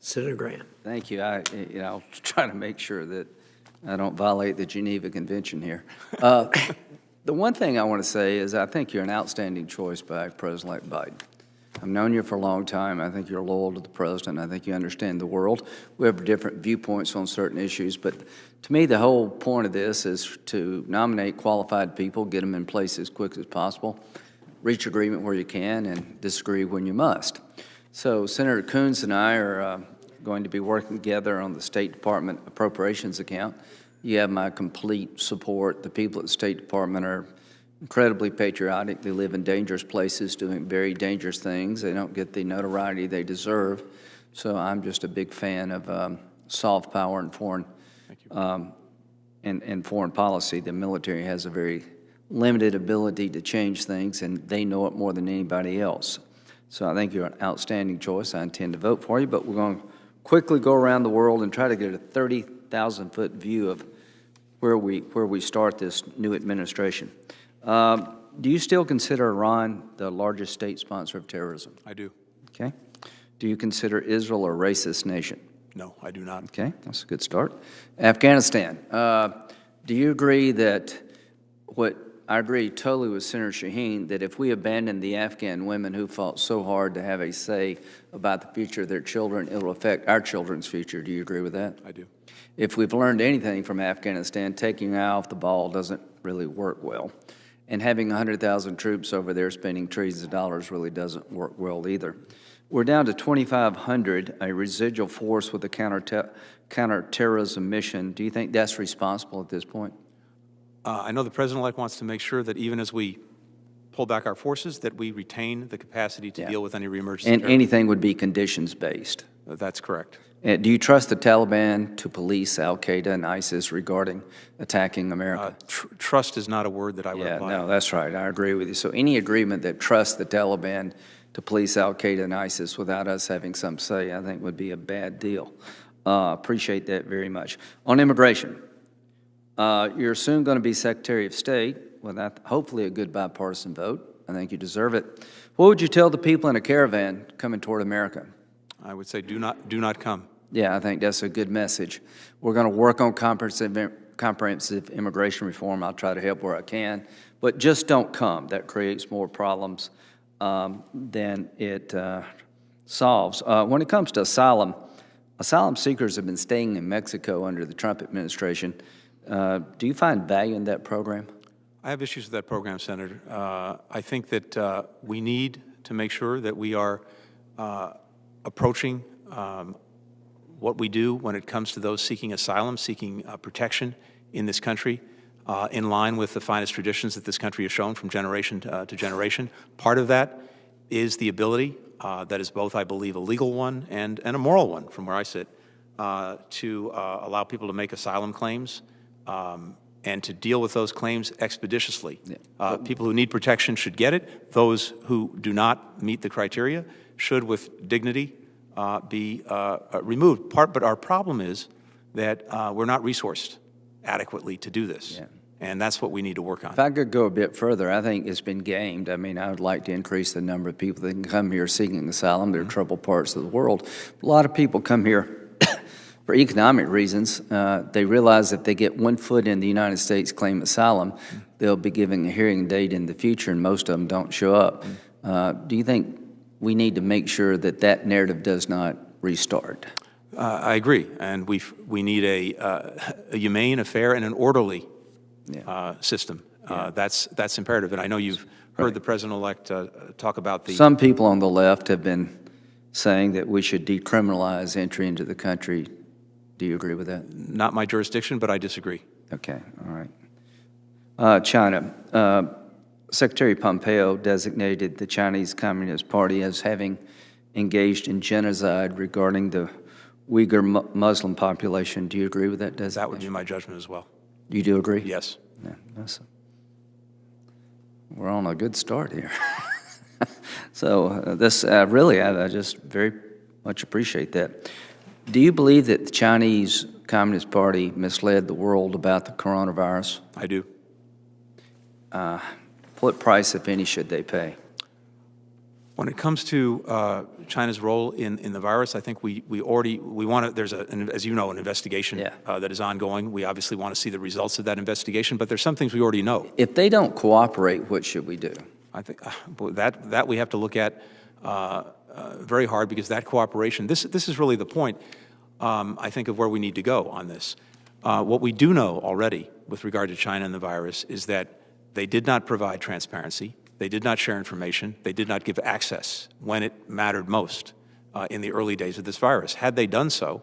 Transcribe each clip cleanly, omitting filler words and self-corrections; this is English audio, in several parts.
Senator Grant. Thank you. I'll try to make sure that I don't violate the Geneva Convention here. The one thing I want to say is I think you're an outstanding choice by President-elect Biden. I've known you for a long time. I think you're loyal to the president. I think you understand the world. We have different viewpoints on certain issues, but to me, the whole point of this is to nominate qualified people, get them in place as quick as possible, reach agreement where you can, and disagree when you must. So Senator Coons and I are going to be working together on the State Department appropriations account. You have my complete support. The people at the State Department are incredibly patriotic. They live in dangerous places doing very dangerous things. They don't get the notoriety they deserve. So I'm just a big fan of soft power and foreign foreign policy. The military has a very limited ability to change things, and they know it more than anybody else. So I think you're an outstanding choice. I intend to vote for you, but we're going to quickly go around the world and try to get a 30,000-foot view of where we start this new administration. Do you still consider Iran the largest state sponsor of terrorism? I do. Okay. Do you consider Israel a racist nation? No, I do not. Okay, that's a good start. Afghanistan. Do you agree that I agree totally with Senator Shaheen that if we abandon the Afghan women who fought so hard to have a say about the future of their children, it will affect our children's future. Do you agree with that? I do. If we've learned anything from Afghanistan, taking our eye off the ball doesn't really work well. And having 100,000 troops over there spending trillions of dollars really doesn't work well either. We're down to 2,500, a residual force with a counterterrorism mission. Do you think that's responsible at this point? I know the President-elect wants to make sure that even as we pull back our forces, that we retain the capacity to deal with any reemergence. And anything would be conditions-based. That's correct. Do you trust the Taliban to police al-Qaeda and ISIS regarding attacking America? Trust is not a word that I would apply. No, that's right. I agree with you. So any agreement that trusts the Taliban to police al-Qaeda and ISIS without us having some say, I think would be a bad deal. Appreciate that very much. On immigration, you're soon going to be Secretary of State with hopefully a good bipartisan vote. I think you deserve it. What would you tell the people in a caravan coming toward America? I would say do not come. Yeah, I think that's a good message.'re going to work on comprehensive immigration reform. I'll try to help where I can, but just don't come. That creates more problems than it solves. When it comes to asylum seekers have been staying in Mexico under the Trump administration. Do you find value in that program? I have issues with that program, Senator. I think that we need to make sure that we are approaching what we do when it comes to those seeking asylum, seeking protection in this country, in line with the finest traditions that this country has shown from generation to generation. Part of that is the ability, that is both, I believe, a legal one and a moral one, from where I sit, to allow people to make asylum claims and to deal with those claims expeditiously. Yeah. People who need protection should get it. Those who do not meet the criteria should, with dignity, be removed. But our problem is that we're not resourced adequately to do this. Yeah. And that's what we need to work on. If I could go a bit further, I think it's been gamed. I mean, I would like to increase the number of people that can come here seeking asylum. There are troubled parts of the world. A lot of people come here for economic reasons. They realize if they get one foot in the United States, claim asylum, they'll be giving a hearing date in the future, and most of them don't show up. Do you think we need to make sure that that narrative does not restart? I agree, and we need a humane, a fair, and an orderly system. That's imperative, and I know you've heard the President-elect talk about the... Some people on the left have been saying that we should decriminalize entry into the country. Do you agree with that? Not my jurisdiction, but I disagree. Okay, all right. China. Secretary Pompeo designated the Chinese Communist Party as having engaged in genocide regarding the Uyghur Muslim population. Do you agree with that designation? That would be my judgment as well. You do agree? Yes. Yeah, we're on a good start here. So this really, I just very much appreciate that. Do you believe that the Chinese Communist Party misled the world about the coronavirus? I do. What price, if any, should they pay? When it comes to China's role in the virus, I think we want to, there's, as you know, an investigation that is ongoing. We obviously want to see the results of that investigation, but there's some things we already know. If they don't cooperate, what should we do? I think that we have to look at very hard, because that cooperation, this is really the point, I think, of where we need to go on this. What we do know already with regard to China and the virus is that they did not provide transparency. They did not share information. They did not give access when it mattered most in the early days of this virus. Had they done so,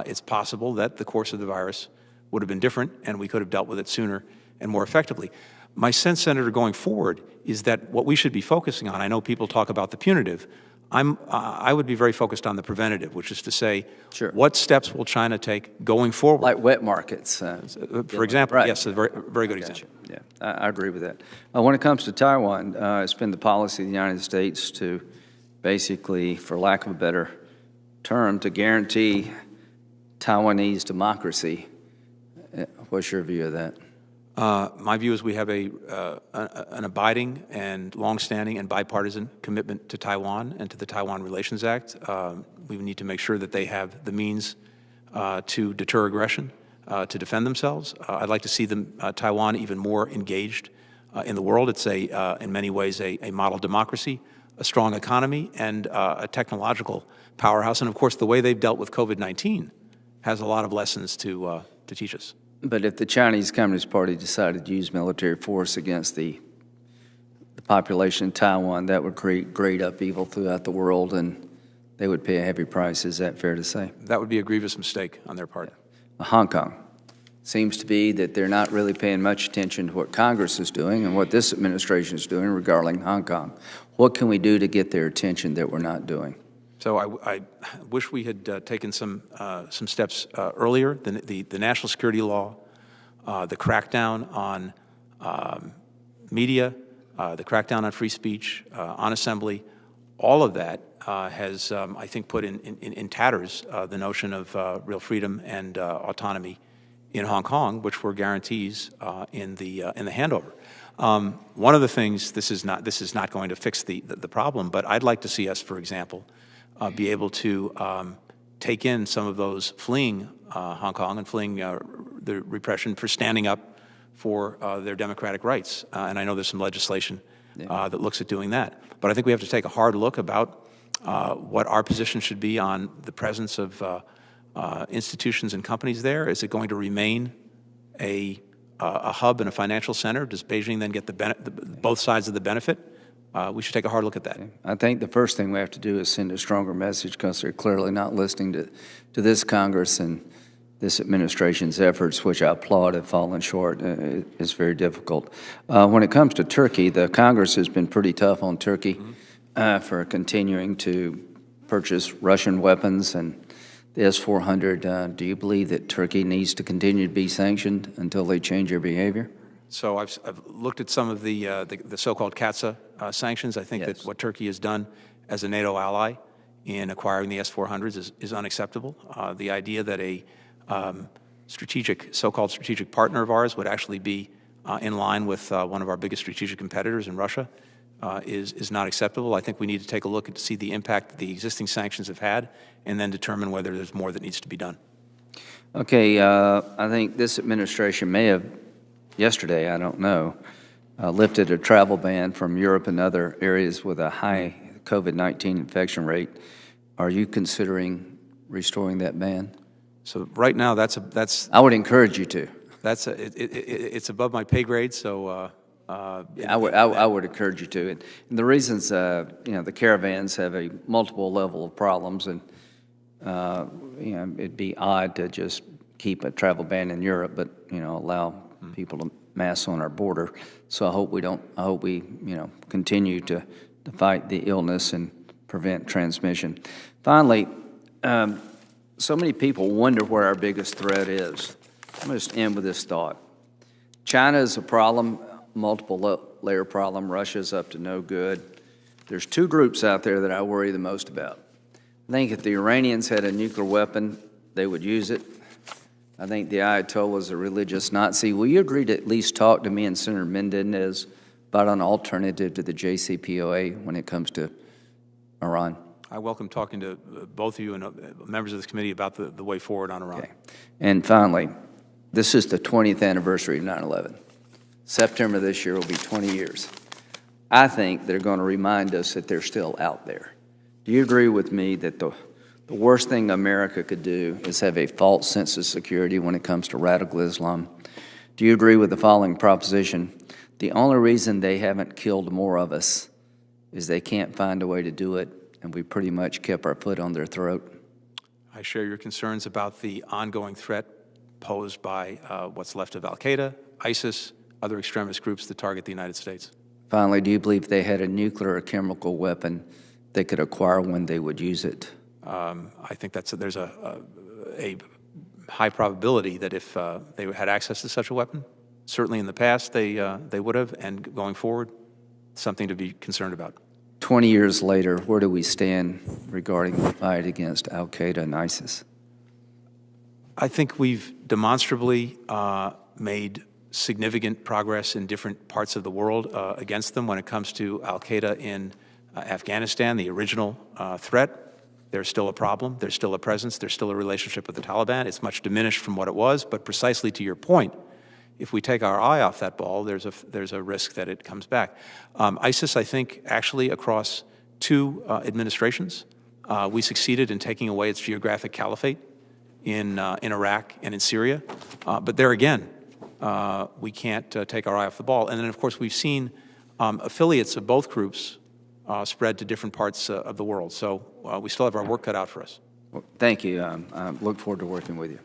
it's possible that the course of the virus would have been different, and we could have dealt with it sooner and more effectively. My sense, Senator, going forward, is that what we should be focusing on, I know people talk about the punitive, I would be very focused on the preventative, which is to say, what steps will China take going forward? Like wet markets. For example, yes, a very good example. Yeah, I agree with that. When it comes to Taiwan, it's been the policy of the United States to basically, for lack of a better term, to guarantee Taiwanese democracy. What's your view of that? My view is we have an abiding and longstanding and bipartisan commitment to Taiwan and to the Taiwan Relations Act. We need to make sure that they have the means to deter aggression, to defend themselves. I'd like to see Taiwan even more engaged in the world. It's in many ways a model democracy, a strong economy, and a technological powerhouse. And of course, the way they've dealt with COVID-19 has a lot of lessons to teach us. But if the Chinese Communist Party decided to use military force against the population in Taiwan, that would create great upheaval throughout the world, and they would pay a heavy price. Is that fair to say? That would be a grievous mistake on their part. Hong Kong. Seems to be that they're not really paying much attention to what Congress is doing and what this administration is doing regarding Hong Kong. What can we do to get their attention that we're not doing? So I wish we had taken some steps earlier. The national security law, the crackdown on media, the crackdown on free speech, on assembly, all of that has, I think, put in tatters the notion of real freedom and autonomy in Hong Kong, which were guarantees in the handover. One of the things, this is not going to fix the problem, but I'd like to see us, for example, be able to take in some of those fleeing Hong Kong and fleeing the repression for standing up for their democratic rights. And I know there's some legislation that looks at doing that. But I think we have to take a hard look about what our position should be on the presence of institutions and companies there. Is it going to remain a hub and a financial center? Does Beijing then get both sides of the benefit? We should take a hard look at that. I think the first thing we have to do is send a stronger message, because they're clearly not listening to this Congress and this administration's efforts, which I applaud, have fallen short. It's very difficult. When it comes to Turkey, the Congress has been pretty tough on Turkey for continuing to purchase Russian weapons and the S-400. Do you believe that Turkey needs to continue to be sanctioned until they change their behavior? So I've looked at some of the so-called CATSA sanctions. I think that what Turkey has done as a NATO ally in acquiring the S-400s is unacceptable. The idea that a so-called strategic partner of ours would actually be in line with one of our biggest strategic competitors in Russia is not acceptable. I think we need to take a look to see the impact that the existing sanctions have had, and then determine whether there's more that needs to be done. Okay, I think this administration may have, yesterday, I don't know, lifted a travel ban from Europe and other areas with a high COVID-19 infection rate. Are you considering restoring that ban? So right now, that's I would encourage you to. It's above my pay grade. So I would encourage you to. And the reasons, the caravans have a multiple level of problems, and it'd be odd to just keep a travel ban in Europe, but allow people to mass on our border. So I hope we continue to fight the illness and prevent transmission. Finally, so many people wonder where our biggest threat is. I'm going to just end with this thought. China is a problem, multiple layer problem. Russia's up to no good. There's two groups out there that I worry the most about. I think if the Iranians had a nuclear weapon, they would use it. I think the Ayatollah is a religious Nazi. Will you agree to at least talk to me and Senator Mendez about an alternative to the JCPOA when it comes to Iran? I welcome talking to both of you and members of this committee about the way forward on Iran. Okay. And finally, this is the 20th anniversary of 9/11. September this year will be 20 years. I think they're going to remind us that they're still out there. Do you agree with me that the worst thing America could do is have a false sense of security when it comes to radical Islam? Do you agree with the following proposition? The only reason they haven't killed more of us is they can't find a way to do it, and we pretty much kept our foot on their throat? I share your concerns about the ongoing threat posed by what's left of al-Qaeda, ISIS, other extremist groups that target the United States. Finally, do you believe they had a nuclear or chemical weapon they could acquire when they would use it? I think there's a high probability that if they had access to such a weapon, certainly in the past they would have, and going forward, something to be concerned about. 20 years later, where do we stand regarding the fight against al-Qaeda and ISIS? I think we've demonstrably made significant progress in different parts of the world against them. When it comes to al-Qaeda in Afghanistan, the original threat, there's still a problem, there's still a presence, there's still a relationship with the Taliban. It's much diminished from what it was, but precisely to your point, if we take our eye off that ball, there's a risk that it comes back. ISIS, I think, actually across two administrations, we succeeded in taking away its geographic caliphate in Iraq and in Syria. But there again, we can't take our eye off the ball. And then, of course, we've seen affiliates of both groups spread to different parts of the world. So we still have our work cut out for us. Well, thank you. I look forward to working with you.